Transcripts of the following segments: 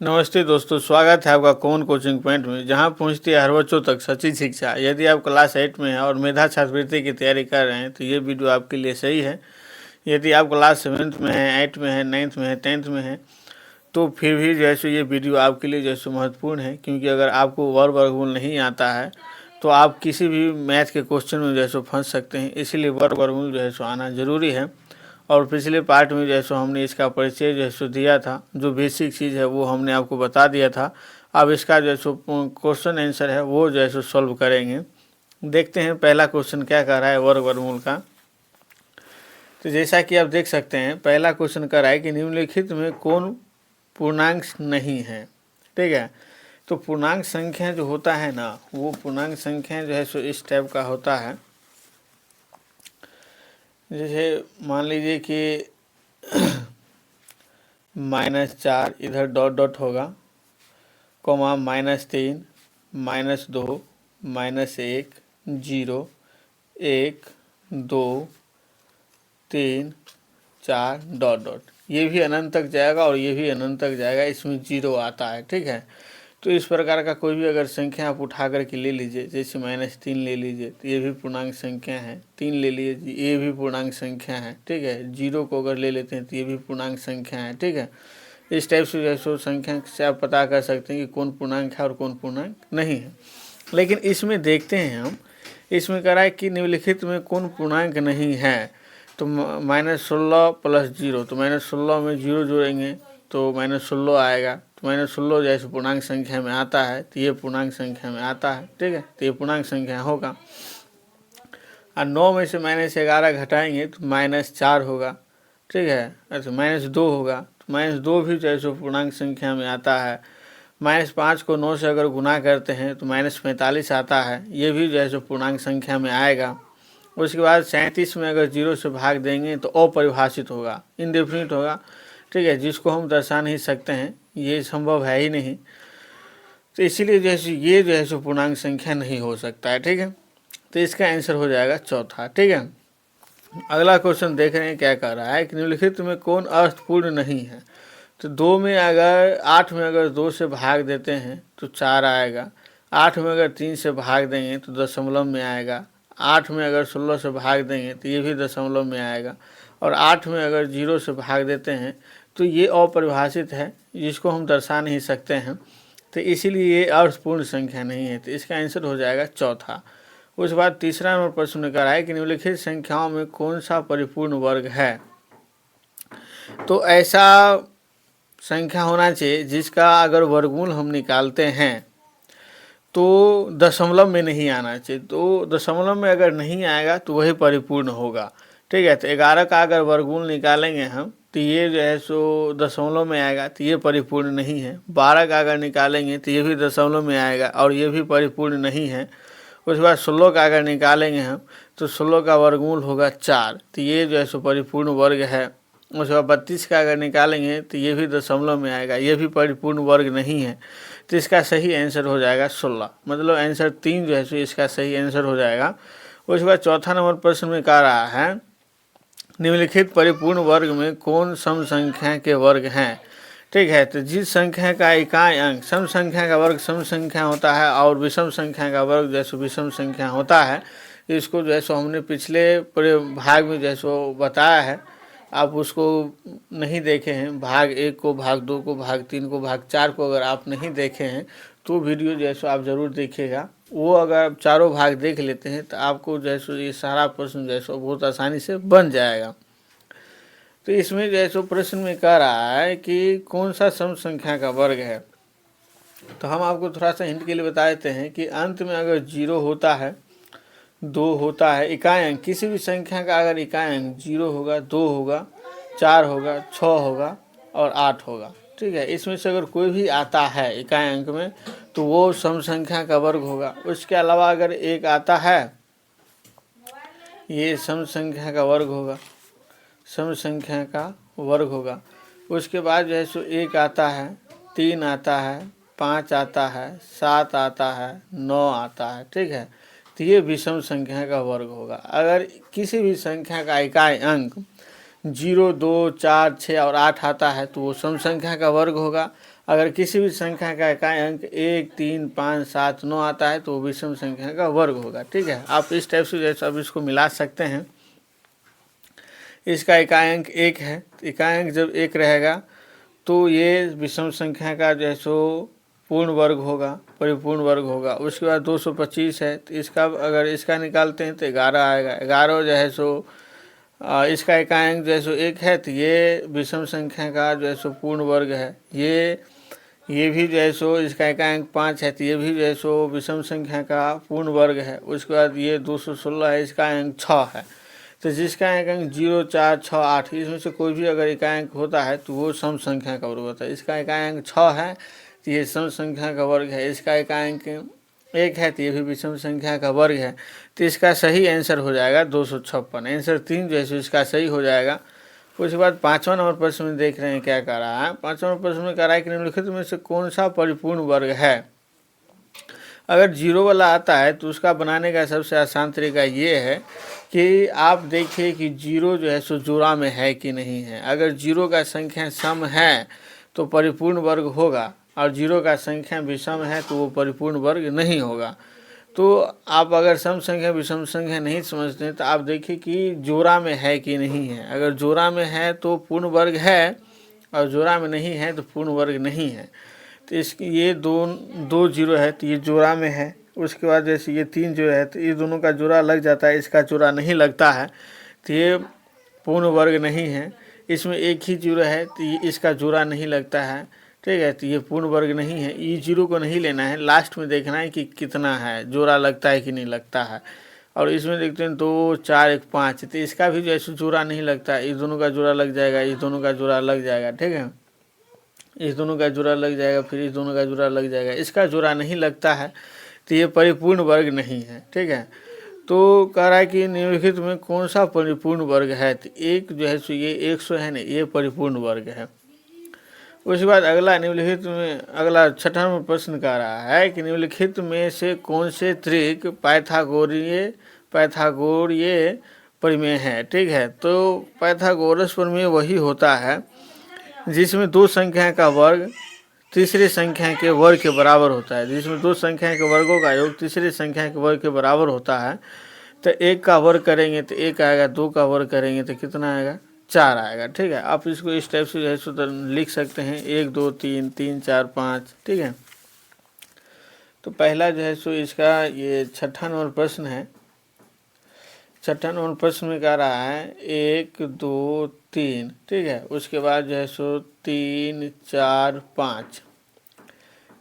नमस्ते दोस्तों, स्वागत है आपका कौन कोचिंग पॉइंट में, जहां पहुंचती है हर बच्चों तक सच्ची शिक्षा। यदि आप क्लास 8 में हैं और मेधा छात्रवृत्ति की तैयारी कर रहे हैं तो ये वीडियो आपके लिए सही है। यदि आप क्लास 7th में हैं, 8 में हैं, 9th में हैं, 10th में हैं तो फिर भी जैसे ये वीडियो आपके लिए जैसे महत्वपूर्ण है, क्योंकि अगर आपको वर्गमूल नहीं आता है तो आप किसी भी मैथ के क्वेश्चन में जैसे फंस सकते हैं। इसीलिए वर्गमूल जो है सो आना ज़रूरी है। और पिछले पार्ट में जैसे हमने इसका परिचय जैसे दिया था, जो बेसिक चीज़ है वो हमने आपको बता दिया था। अब इसका जैसे क्वेश्चन आंसर है वो जैसे सॉल्व करेंगे। देखते हैं पहला क्वेश्चन क्या कर रहा है वर्गमूल का। तो जैसा कि आप देख सकते हैं, पहला क्वेश्चन कर रहा है कि निम्नलिखित में कौन पूर्णांक नहीं है। ठीक है, तो पूर्णांक संख्या जो होता है ना, वो पूर्णांक संख्या जो है सो इस टाइप का होता है। जैसे मान लीजिए कि -4 इधर डॉट डॉट होगा, कोमा -3, -2, -1, 0, 1, 2, 3, 4 डॉट डॉट। ये भी अनंत तक जाएगा और ये भी अनंत तक जाएगा, इसमें 0 आता है। ठीक है, तो इस प्रकार का कोई भी अगर संख्या आप उठा करके ले लीजिए, जैसे -3 ले लीजिए तो ये भी पूर्णांक संख्या है, 3 ले लीजिए ये भी पूर्णांक संख्या है। ठीक है, 0 को अगर ले लेते हैं तो ये भी पूर्णांक संख्या है। ठीक है, इस टाइप से जैसे संख्या से आप पता कर सकते हैं कि कौन पूर्णांक है और कौन पूर्णांक नहीं है। लेकिन इसमें देखते हैं हम, इसमें कह रहा है कि निम्नलिखित में कौन पूर्णांक नहीं है। तो -16 + 0, तो -16 में 0 जोड़ेंगे तो -16 आएगा। तो -16 जैसे पूर्णांक संख्या में आता है तो ये पूर्णांक संख्या में आता है। ठीक है, तो ये पूर्णांक संख्या होगा। और 9 में से -11 घटाएंगे तो -4 होगा। ठीक है, अच्छा -2 होगा, तो -2 भी जैसे पूर्णांक संख्या में आता है। -5 को 9 से अगर गुना करते हैं तो -45 आता है, ये भी जैसे पूर्णांक संख्या में आएगा। उसके बाद 37 में अगर 0 से भाग देंगे तो अपरिभाषित होगा, इनडेफिनिट होगा। ठीक है, जिसको हम दर्शा नहीं सकते हैं, ये संभव है ही नहीं। तो इसीलिए जैसे ये जो है सो पूर्णांक संख्या नहीं हो सकता है। ठीक है, तो इसका आंसर हो जाएगा चौथा। ठीक है, अगला क्वेश्चन देख रहे हैं क्या कह रहा है कि निम्नलिखित में कौन अर्थपूर्ण नहीं है। तो 2 में अगर 8 में अगर 2 से भाग देते हैं तो 4 आएगा। 8 में अगर 3 से भाग देंगे तो दशमलव में आएगा। 8 में अगर 16 से भाग देंगे तो ये भी दशमलव में आएगा। और 8 में अगर 0 से भाग देते हैं तो ये अपरिभाषित है, जिसको हम दर्शा नहीं सकते हैं। तो इसीलिए ये अर्थपूर्ण संख्या नहीं है, तो इसका आंसर हो जाएगा चौथा। उसके बाद तीसरा नंबर प्रश्न कर रहा है कि निम्नलिखित संख्याओं में कौन सा परिपूर्ण वर्ग है। तो ऐसा संख्या होना चाहिए जिसका अगर वर्गमूल हम निकालते हैं तो दशमलव में नहीं आना चाहिए। तो दशमलव में अगर नहीं आएगा तो वही परिपूर्ण होगा। ठीक है, तो 11 का अगर वर्गमूल निकालेंगे हम तो ये जो है सो दशमलव में आएगा, तो ये परिपूर्ण नहीं है। 12 का अगर निकालेंगे तो ये भी दशमलव में आएगा और ये भी परिपूर्ण नहीं है। उसके बाद 16 का अगर निकालेंगे हम तो 16 का वर्गमूल होगा 4, तो ये जो है सो परिपूर्ण वर्ग है। उसके बाद 32 का अगर निकालेंगे तो ये भी दशमलव में आएगा, ये भी परिपूर्ण वर्ग नहीं है। तो इसका सही आंसर हो जाएगा 16, मतलब आंसर 3 जो है सो इसका सही आंसर हो जाएगा। उसके बाद चौथा नंबर प्रश्न में कह रहा है निम्नलिखित परिपूर्ण वर्ग में कौन सम संख्या के वर्ग हैं। ठीक है, तो जिस संख्या का इकाई अंक सम संख्या का वर्ग सम संख्या होता है और विषम संख्या का वर्ग जैसे विषम संख्या होता है, इसको जैसे हमने पिछले पूरे भाग में जैसे बताया है। आप उसको नहीं देखे हैं, भाग 1 को, भाग 2 को, भाग 3 को, भाग 4 को अगर आप नहीं देखे हैं तो वीडियो जैसे आप ज़रूर देखिएगा। वो अगर आप चारों भाग देख लेते हैं तो आपको जैसे ये सारा प्रश्न जैसे बहुत आसानी से बन जाएगा। तो इसमें जैसे प्रश्न में कह रहा है कि कौन सा सम संख्या का वर्ग है। तो हम आपको थोड़ा सा हिंट के लिए बता देते हैं कि अंत में अगर 0 होता है, 2 होता है, इकाई अंक किसी भी संख्या का अगर इकाई अंक 0 होगा, 2 होगा, 4 होगा, 6 होगा और 8 होगा। ठीक है, इसमें से अगर कोई भी आता है इकाई अंक में तो वो सम संख्या का वर्ग होगा। उसके अलावा अगर 1 आता है, ये सम संख्या का वर्ग होगा, सम संख्या का वर्ग होगा। उसके बाद जो है सो 1 आता है, 3 आता है, 5 आता है, 7 आता है, 9 आता है। ठीक है, तो ये विषम संख्या का वर्ग होगा। अगर किसी भी संख्या का इकाई अंक 0, 2, 4, 6 और 8 आता है तो वो सम संख्या का वर्ग होगा। अगर किसी भी संख्या का इकाई अंक 1, 3, 5, 7, 9 आता है तो वो विषम संख्या का वर्ग होगा। ठीक है, आप इस टाइप से जैसे अब इसको मिला सकते हैं। इसका इकाई अंक 1 है, तो इकाई अंक जब 1 रहेगा तो ये विषम संख्या का जो है सो पूर्ण वर्ग होगा, परिपूर्ण वर्ग होगा। उसके बाद 225 है तो इसका अगर इसका निकालते हैं तो 11 आएगा। 11 जो है सो इसका इकाई अंक जो है सो 1 है तो ये विषम संख्या का जो है सो पूर्ण वर्ग है। ये भी जो है सो इसका इकाई अंक 5 है तो ये भी जो है सो विषम संख्या का पूर्ण वर्ग है। उसके बाद ये 216 है, इसका अंक 6 है। तो जिसका अंक 0, 4, 6, 8 इसमें से कोई भी अगर इकाई अंक होता है तो वो सम संख्या का वर्ग होता है। इसका इकाई अंक 6 है तो ये सम संख्या का वर्ग है। इसका इकाई अंक 1 है तो ये भी विषम संख्या का वर्ग है। तो इसका सही आंसर हो जाएगा 256। आंसर 3 जो है सो इसका सही हो जाएगा। उसके बाद 5वां नंबर प्रश्न में देख रहे हैं क्या कह रहा है। 5वां नंबर प्रश्न में कह रहा है कि निम्नलिखित में से कौन सा परिपूर्ण वर्ग है। अगर 0 वाला आता है तो उसका बनाने का सबसे आसान तरीका ये है कि आप देखिए कि 0 जो है सो जोड़ा में है कि नहीं है। अगर 0 का संख्या सम है तो परिपूर्ण वर्ग होगा, और 0 का संख्या विषम है तो वो परिपूर्ण वर्ग नहीं होगा। तो आप अगर सम संख्या विषम संख्या नहीं समझते हैं तो आप देखिए कि जोड़ा में है कि नहीं है। अगर जोड़ा में है तो पूर्ण वर्ग है, और जोड़ा में नहीं है तो पूर्ण वर्ग नहीं है। तो इसकी ये दो 0 है तो ये जोड़ा में है। उसके बाद जैसे ये 3 जो है तो ये दोनों का जोड़ा लग जाता है, इसका जोड़ा नहीं लगता है तो ये पूर्ण वर्ग नहीं है। इसमें एक ही 0 है तो ये इसका जोड़ा नहीं लगता है। ठीक है, तो ये पूर्ण वर्ग नहीं है। ये 0 को नहीं लेना है, लास्ट में देखना है कि कितना है, जोड़ा लगता है कि नहीं लगता है। और इसमें देखते हैं 2, 4, 1, 5 तो इसका भी जो है जोड़ा नहीं लगता है। इस दोनों का जोड़ा लग जाएगा, इस दोनों का जोड़ा लग जाएगा। ठीक है, इस दोनों का जोड़ा लग जाएगा, फिर इस दोनों का जोड़ा लग जाएगा। इसका जोड़ा नहीं लगता है तो ये परिपूर्ण वर्ग नहीं है। ठीक है, तो कह रहा है कि निम्नलिखित में कौन सा परिपूर्ण वर्ग है। तो एक जो है सो ये 100 है ना, ये परिपूर्ण वर्ग है। उसके बाद अगला निम्नलिखित में अगला 6वां नंबर प्रश्न कह रहा है कि निम्नलिखित में से कौन से त्रिक पाइथागोरीय प्रमेय है। ठीक है, तो पाइथागोरस प्रमेय वही होता है जिसमें दो संख्या का वर्ग तीसरी संख्या के वर्ग के बराबर होता है। जिसमें दो संख्या के वर्गों का योग तीसरी संख्या के वर्ग के बराबर होता है। तो 1 का वर्ग करेंगे तो 1 आएगा, 2 का वर्ग करेंगे तो कितना आएगा, 4 आएगा। ठीक है, आप इसको इस टाइप से जो है सो लिख सकते हैं 1, 2, 3, 3, 4, 5। ठीक है, तो पहला जो है सो इसका ये 6वां नंबर प्रश्न है। 6वां नंबर प्रश्न में कह रहा है 1, 2, 3। ठीक है, उसके बाद जो है सो 3, 4, 5।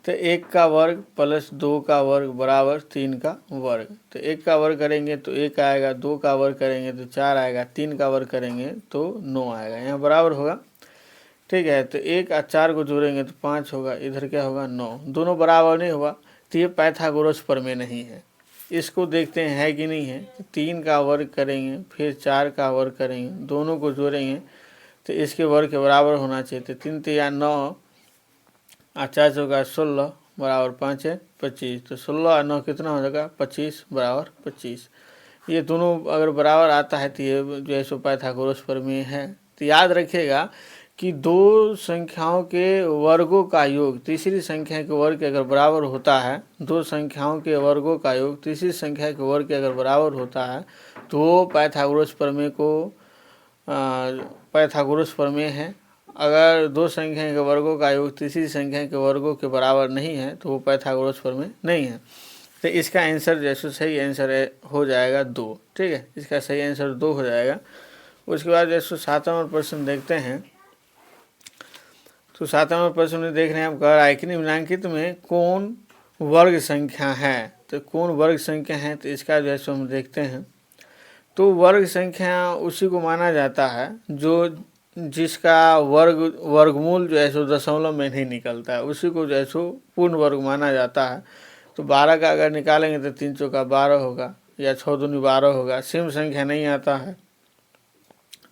तो 1 का वर्ग प्लस 2 का वर्ग बराबर 3 का वर्ग। तो 1 का वर्ग करेंगे तो 1 आएगा, 2 का वर्ग करेंगे तो 4 आएगा, 3 का वर्ग करेंगे तो 9 आएगा। यहाँ बराबर होगा। ठीक है, तो 1 और 4 को जोड़ेंगे तो 5 होगा, इधर क्या होगा 9। दोनों बराबर नहीं हुआ तो ये पाइथागोरस प्रमेय नहीं है। इसको देखते हैं है कि नहीं है। 3 का वर्ग करेंगे फिर 4 का वर्ग करेंगे, दोनों को जोड़ेंगे तो इसके वर्ग के बराबर होना चाहिए। तो 3 3 9 और 4 होगा 16 बराबर 5 है 25। तो 16 और 9 कितना हो जाएगा, 25 बराबर 25। ये दोनों अगर बराबर आता है तो ये जो है सो पाइथागोरस प्रमेय है। तो याद रखिएगा कि दो संख्याओं के वर्गों का योग तीसरी संख्या के वर्ग के अगर बराबर होता है, दो संख्याओं के वर्गों का योग तीसरी संख्या के वर्ग के अगर बराबर होता है तो पाइथागोरस प्रमेय है। अगर दो संख्या के वर्गों का योग तीसरी संख्या के वर्गों के बराबर नहीं है तो वो पाइथागोरस प्रमेय नहीं है। तो इसका आंसर जैसे सही आंसर हो जाएगा 2। ठीक है, इसका सही आंसर 2 हो जाएगा। उसके बाद जैसे 7वां प्रश्न देखते हैं। तो 7वां प्रश्न में देख रहे हैं, आप कह रहा है कि निम्नांकित में कौन वर्ग संख्या है। तो कौन वर्ग संख्या है, तो इसका जो है सो हम देखते हैं। तो वर्ग संख्या उसी को माना जाता है जिसका वर्गमूल जो है सो दशमलव में नहीं निकलता है, उसी को जो है सो पूर्ण वर्ग माना जाता है। तो 12 का अगर निकालेंगे तो 3 चौका 12 होगा, या 6 दूनी 12 होगा। सेम संख्या नहीं आता है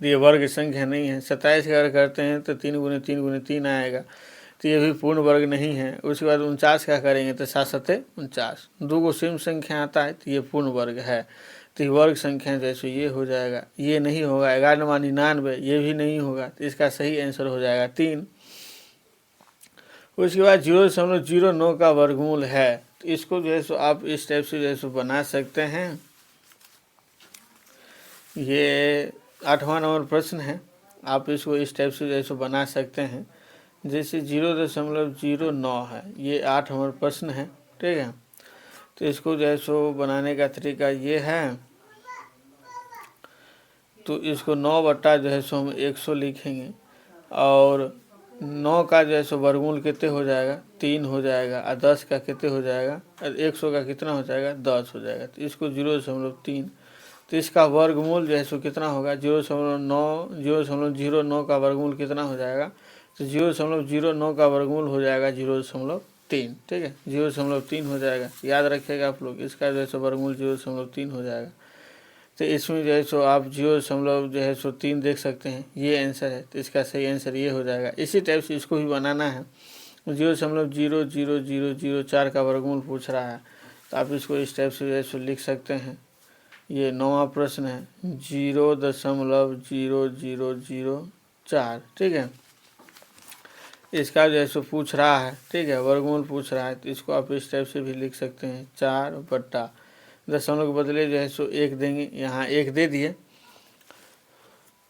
तो ये वर्ग संख्या नहीं है। 27 का अगर करते हैं तो 3 गुने 3 गुने 3 आएगा, तो ये भी पूर्ण वर्ग नहीं है। उसके बाद 49 का करेंगे तो 7 7 49, 2 को सेम संख्या आता है तो ये पूर्ण वर्ग है। तो ये वर्ग संख्या जैसे ये हो जाएगा, ये नहीं होगा। 11×99 ये भी नहीं होगा, तो इसका सही आंसर हो जाएगा 3। उसके बाद 0.09 का वर्गमूल है, तो इसको जो है सो आप इस टाइप से जो है सो बना सकते हैं। ये 8वां नंबर प्रश्न है, आप इसको इस टाइप से जो है सो बना सकते हैं। जैसे 0.09 है, ये 8 नंबर प्रश्न है, ठीक है। तो इसको जो है सो बनाने का तरीका ये है, तो इसको 9 बट्टा जो है सो हम 100 लिखेंगे, और 9 का जो है सो वर्गमूल कितने हो जाएगा, 3 हो जाएगा, और 10 का कितने हो जाएगा, और 100 का कितना हो जाएगा, 10 हो जाएगा। तो इसको 0.3, तो इसका वर्गमूल जो है सो कितना होगा, 0.09 का वर्गमूल कितना हो जाएगा, तो 0.09 का वर्गमूल हो जाएगा 0.3, ठीक है, 0.3 हो जाएगा। याद रखिएगा आप लोग, इसका जो है सो वर्गमूल 0.3 हो जाएगा। तो इसमें जो है सो आप 0.3 देख सकते हैं, ये आंसर है। तो इसका सही आंसर ये हो जाएगा। इसी टाइप से इसको भी बनाना है। 0.00004 का वर्गमूल पूछ रहा है, तो आप इसको इस टाइप से जो है सो लिख सकते हैं। ये 9वां प्रश्न है, 0.0004, ठीक है। इसका जो है सो पूछ रहा है, ठीक है, वर्गमूल पूछ रहा है। तो इसको आप इस टाइप से भी लिख सकते हैं, 4 बट्टा दशमलव के बदले जो है सो 1 देंगे, यहाँ 1 दे दिए,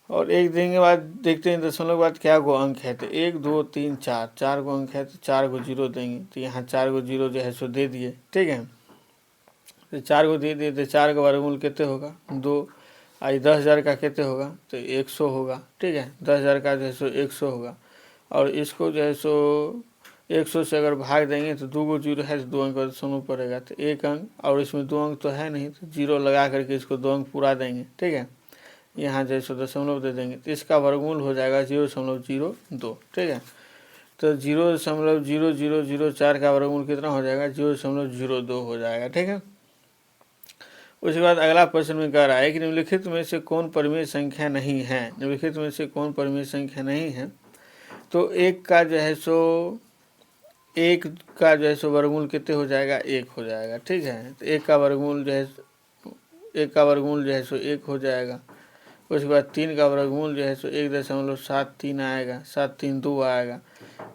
और 1 देने के बाद देखते हैं दशमलव के बाद क्या गो अंक है। तो 1 2 3 4, 4 गो अंक है, तो 4 गो 0 देंगे, तो यहाँ 4 गो 0 जो है सो दे दिए, ठीक है। तो 4 गो दे दिए, तो 4 का वर्गमूल कितने होगा, 2। आई 10,000 का कितने होगा, तो 100 होगा, ठीक है, 10,000 का जो है सो 100 होगा। और इसको जो है सो 100 से अगर भाग देंगे तो 2 गो 0 है, तो 2 अंक का दशमलव पड़ेगा, तो 1 अंक, और इसमें 2 अंक तो है नहीं, तो 0 लगा करके इसको 2 अंक पूरा देंगे, ठीक है। यहाँ जो है सो दशमलव दे देंगे, तो इसका वर्गमूल हो जाएगा 0.02, ठीक है। तो 0.0004 का वर्गमूल कितना हो जाएगा, 0.02 हो जाएगा, ठीक है। उसके बाद अगला प्रश्न में कह रहा है कि निम्नलिखित में से कौन परिमेय संख्या नहीं है। निम्नलिखित में से कौन परिमेय संख्या नहीं है, तो 1 का जो है सो वर्गमूल कितने हो जाएगा, 1 हो जाएगा, ठीक है। तो 1 का वर्गमूल जो है 1 हो जाएगा। उसके बाद 3 का वर्गमूल जो है सो 1.73 आएगा, 732 आएगा,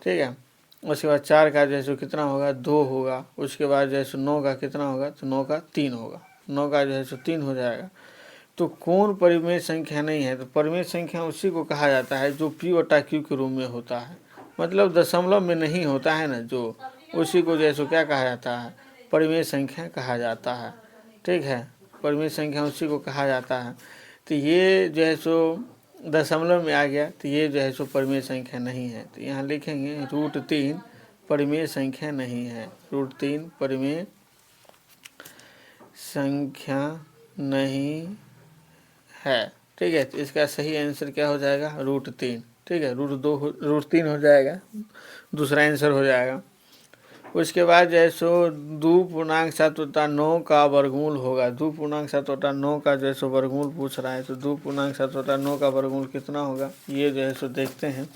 ठीक है। उसके बाद 4 का जो है सो कितना होगा, 2 होगा। उसके बाद जो है सो 9 का कितना होगा, तो 9 का 3 होगा, 9 का जो है सो 3 हो जाएगा। तो कौन परिमेय संख्या नहीं है, तो परिमेय संख्या उसी को कहा जाता है जो P/Q के रूप में होता है, मतलब दशमलव में नहीं होता है ना, जो उसी को जो है सो क्या कहा जाता है, परिमेय संख्या कहा जाता है, ठीक है। परिमेय संख्या उसी को कहा जाता है। तो ये जो है सो दशमलव में आ गया, तो ये जो है सो परिमेय संख्या नहीं है। तो यहाँ लिखेंगे √3 परिमेय संख्या नहीं है, √3 परिमेय संख्या नहीं है, ठीक है। तो इसका सही आंसर क्या हो जाएगा, √3, ठीक है, √3 हो जाएगा, दूसरा आंसर हो जाएगा। उसके बाद जो है सो 2.7/9 का वर्गमूल होगा। 2.7/9 का जो है सो वर्गमूल पूछ रहा है, तो 2.7/9 का वर्गमूल कितना होगा, ये जो है सो देखते हैं।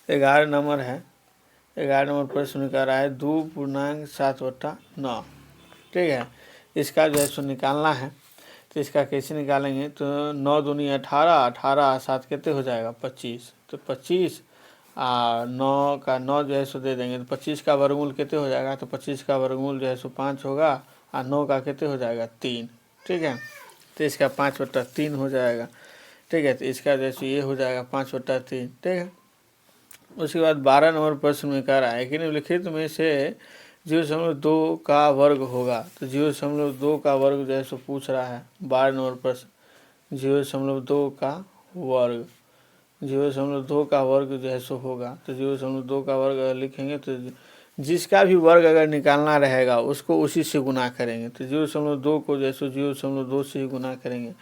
11 नंबर है, 11 नंबर प्रश्न कह रहा है 2.7/9, ठीक है। इसका जो है सो निकालना है, तो इसका कैसे निकालेंगे, तो 9 दूनी 18, 18 7 कितने हो जाएगा, 25। तो 25 9 का 9 जो है सो दे देंगे, तो 25 का वर्गमूल कितने हो जाएगा, तो 25 का वर्गमूल जो है सो 5 होगा, और 9 का कितने हो जाएगा, 3, ठीक है। तो इसका 5/3 हो जाएगा, ठीक है। तो इसका जैसे ये हो जाएगा 5/3, ठीक है। उसके बाद 12 नंबर प्रश्न में कह रहा है कि निम्नलिखित में से 0.2 का वर्ग होगा। तो 0.2 का वर्ग जो है सो पूछ रहा है, 12 नंबर प्रश्न, 0.2 का वर्ग, 0.2 का वर्ग जो है सो होगा। तो 0.2 का वर्ग अगर लिखेंगे, तो जिसका भी वर्ग अगर निकालना रहेगा उसको उसी से गुना करेंगे। तो 0.2 को जो है सो 0.2 से ही गुना करेंगे।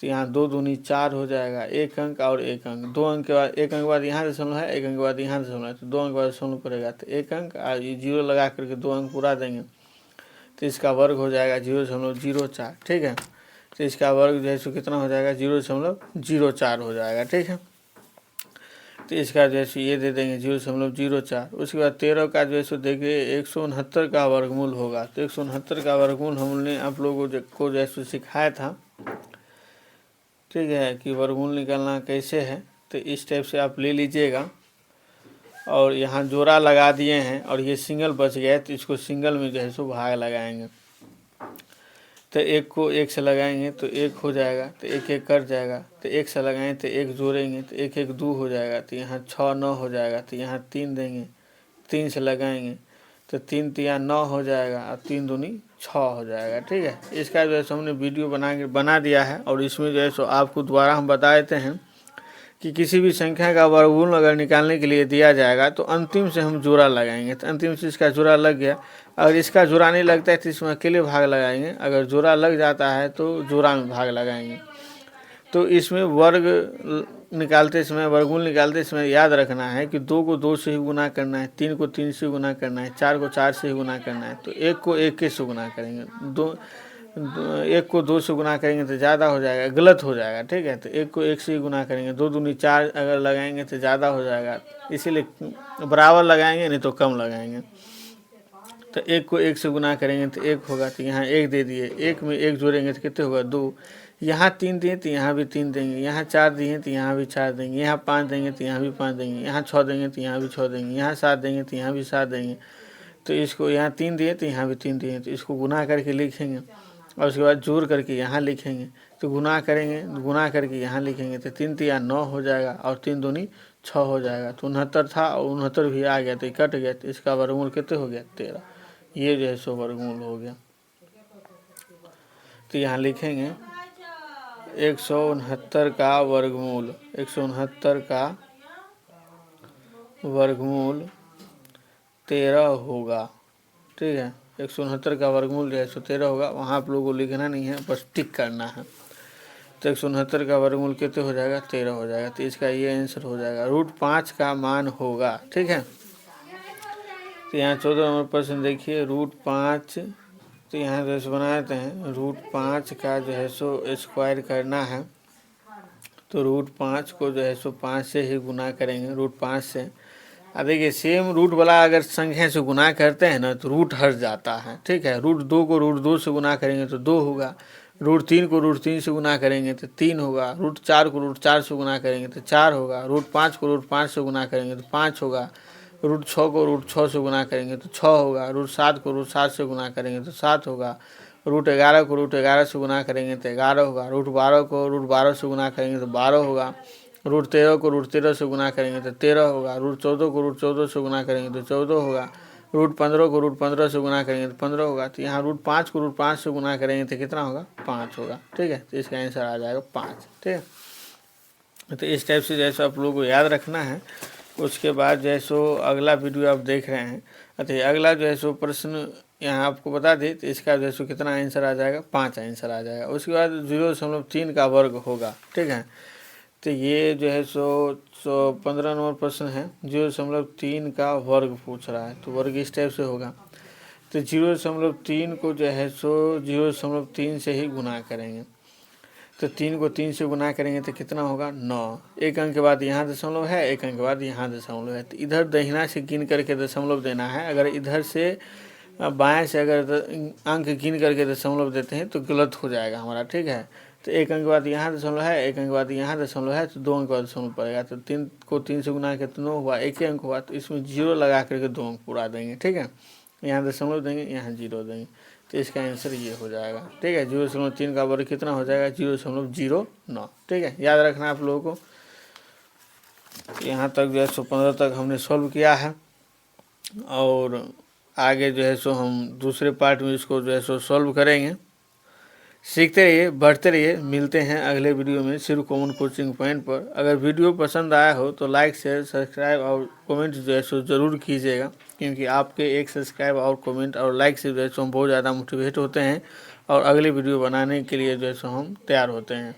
तो यहाँ 2 दूनी 4 हो जाएगा, 1 अंक और 1 अंक, 2 अंक के बाद 1 अंक के बाद यहाँ दशमलव है, 1 अंक के बाद यहाँ दशमलव है, तो 2 अंक के बाद दशमलव पड़ेगा, तो 1 अंक और 0 लगा करके 2 अंक पूरा देंगे, तो इसका वर्ग हो जाएगा 0.04, ठीक है। तो इसका वर्ग जो है सो कितना हो जाएगा, 0.04 हो जाएगा, ठीक है। तो इसका जो है ये दे देंगे 0.04। उसके बाद 13 का जो है देखिए 169 का वर्गमूल होगा। तो 169 का वर्गमूल हमने आप लोगों को जो है सिखाया था, ठीक है, कि वर्गमूल निकालना कैसे है। तो इस टाइप से आप ले लीजिएगा। और यहाँ जोड़ा लगा दिए हैं और ये सिंगल बच गया है, तो इसको सिंगल में जो है भाग लगाएंगे। तो एक को एक से लगाएंगे तो एक हो जाएगा, तो एक एक कट जाएगा। तो एक से लगाएंगे तो एक जोड़ेंगे तो एक एक 2 हो जाएगा, तो यहाँ 6 9 हो जाएगा। तो यहाँ 3 देंगे, 3 से लगाएंगे तो 3 3 9 हो जाएगा और 3 दूनी 6 हो जाएगा, ठीक है। इसका जो है हमने वीडियो बना दिया है। और इसमें जो है आपको दोबारा हम बता देते हैं कि किसी भी संख्या का वर्गमूल अगर निकालने के लिए दिया जाएगा तो अंतिम से हम जोड़ा लगाएंगे। तो अंतिम से इसका जोड़ा लग गया, अगर इसका जोड़ा नहीं लगता है तो इसमें अकेले भाग लगाएंगे। अगर जोड़ा लग जाता है तो जोड़ा में भाग लगाएंगे। तो इसमें वर्ग निकालते समय, वर्गमूल निकालते समय याद रखना है कि 2 को 2 से ही गुना करना है, 3 को 3 से गुना करना है, 4 को 4 से ही गुना करना है। तो 1 को 1 से गुना करेंगे, 1 को 2 से गुना करेंगे तो ज़्यादा हो जाएगा, गलत हो जाएगा, ठीक है। तो 1 को 1 से ही गुना करेंगे, 2 दूनी 4 अगर लगाएंगे तो ज़्यादा हो जाएगा, इसीलिए बराबर लगाएंगे, नहीं तो कम लगाएंगे। तो 1 को 1 से गुना करेंगे तो 1 होगा, तो यहाँ 1 दे दिए। 1 में 1 जोड़ेंगे तो कितने होगा 2। यहाँ 3 दिए तो यहाँ भी 3 देंगे, यहाँ 4 दिए तो यहाँ भी 4 देंगे, यहाँ 5 देंगे तो यहाँ भी 5 देंगे, यहाँ 6 देंगे तो यहाँ भी 6 देंगे, यहाँ 7 देंगे तो यहाँ भी 7 देंगे। तो इसको यहाँ 3 दिए तो यहाँ भी 3 दिए, तो इसको गुना करके लिखेंगे और उसके बाद जोड़ करके यहाँ लिखेंगे। तो गुना करेंगे, गुना करके यहाँ लिखेंगे तो 3 3 9 हो जाएगा और 3 दूनी 6 हो जाएगा। तो 69 था और 69 भी आ गया, तो कट गया। तो इसका वर्गमूल कितने हो गया 13। ये जो है वर्गमूल हो गया। तो यहाँ लिखेंगे 169 का वर्गमूल, 169 का वर्गमूल 13 होगा, ठीक है। 169 का वर्गमूल जो है 13 होगा। वहाँ आप लोगों को लिखना नहीं है, बस टिक करना है। तो 169 का वर्गमूल कितने हो जाएगा 13 हो जाएगा। तो इसका ये आंसर हो जाएगा। √5 का मान होगा, ठीक है। तो यहाँ 14 नंबर प्रश्न देखिए, √5। तो यहाँ जो है बना देते हैं, √5 का जो है स्क्वायर करना है। तो √5 को जो है 5 से ही गुना करेंगे, √5 से। अब देखिए सेम रूट वाला अगर संख्या से गुना करते हैं ना तो रूट हट जाता है, ठीक है। √2 को √2 से गुना करेंगे तो 2 होगा। √3 को √3 से गुना करेंगे तो 3 होगा। √4 को √4 से गुना करेंगे तो 4 होगा। √5 को √5 से गुना करेंगे तो 5 होगा। √6 को √6 से गुना करेंगे तो 6 होगा। √7 को √7 से गुना करेंगे तो 7 होगा। √11 को √11 से गुना करेंगे तो 11 होगा। √12 को √12 से गुना करेंगे तो 12 होगा। √13 को √13 से गुना करेंगे तो 13 होगा। √14 को √14 से गुना करेंगे तो 14 होगा। √15 को √15 से गुना करेंगे तो 15 होगा। तो यहाँ √5 को √5 से गुना करेंगे तो कितना होगा 5 होगा, ठीक है। तो इसका आंसर आ जाएगा 5, ठीक है। तो इस टाइप से जैसे आप लोगों को याद रखना है। उसके बाद जैसो अगला वीडियो आप देख रहे हैं, अच्छा अगला जो है प्रश्न यहाँ आपको बता दें। तो इसका जो है कितना आंसर आ जाएगा 5 आंसर आ जाएगा। उसके बाद 0.3 का वर्ग होगा, ठीक है। तो ये जो है 15 नंबर प्रश्न है, 0.3 का वर्ग पूछ रहा है। तो वर्ग इस टाइप से होगा। तो 0.3 को जो है 0.3 से ही गुना करेंगे। तो 3 को 3 से गुना करेंगे तो कितना होगा 9। एक अंक के बाद यहाँ दशमलव है, एक अंक के बाद यहाँ दशमलव है। तो इधर दहिना से गिन करके दशमलव देना है। अगर इधर से बाएं से अगर अंक गिन करके दशमलव देते हैं तो गलत हो जाएगा हमारा, ठीक है। तो एक अंक के बाद यहाँ दशमलव है, एक अंक के बाद यहाँ दशमलव है, तो 2 अंक के बाद दशमलव पड़ेगा। तो 3 को 3 से गुना करके 9 हुआ, एक ही अंक हुआ। तो इसमें 0 लगा करके 2 अंक पूरा देंगे, ठीक है। यहाँ दशमलव देंगे, यहाँ 0 देंगे। तो इसका आंसर ये हो जाएगा, ठीक है। 0.3 का वर्ग कितना हो जाएगा 0.09, ठीक है। याद रखना आप लोगों को। यहाँ तक जो है 15 तक हमने सॉल्व किया है और आगे जो है हम दूसरे पार्ट में इसको जो है सॉल्व करेंगे। सीखते रहिए, बढ़ते रहिए। मिलते हैं अगले वीडियो में सिर्फ कॉमन कोचिंग पॉइंट पर। अगर वीडियो पसंद आया हो तो लाइक शेयर सब्सक्राइब और कमेंट जो है ज़रूर कीजिएगा, क्योंकि आपके एक सब्सक्राइब और कमेंट और लाइक से जो है हम बहुत ज़्यादा मोटिवेट होते हैं और अगले वीडियो बनाने के लिए जो है हम तैयार होते हैं।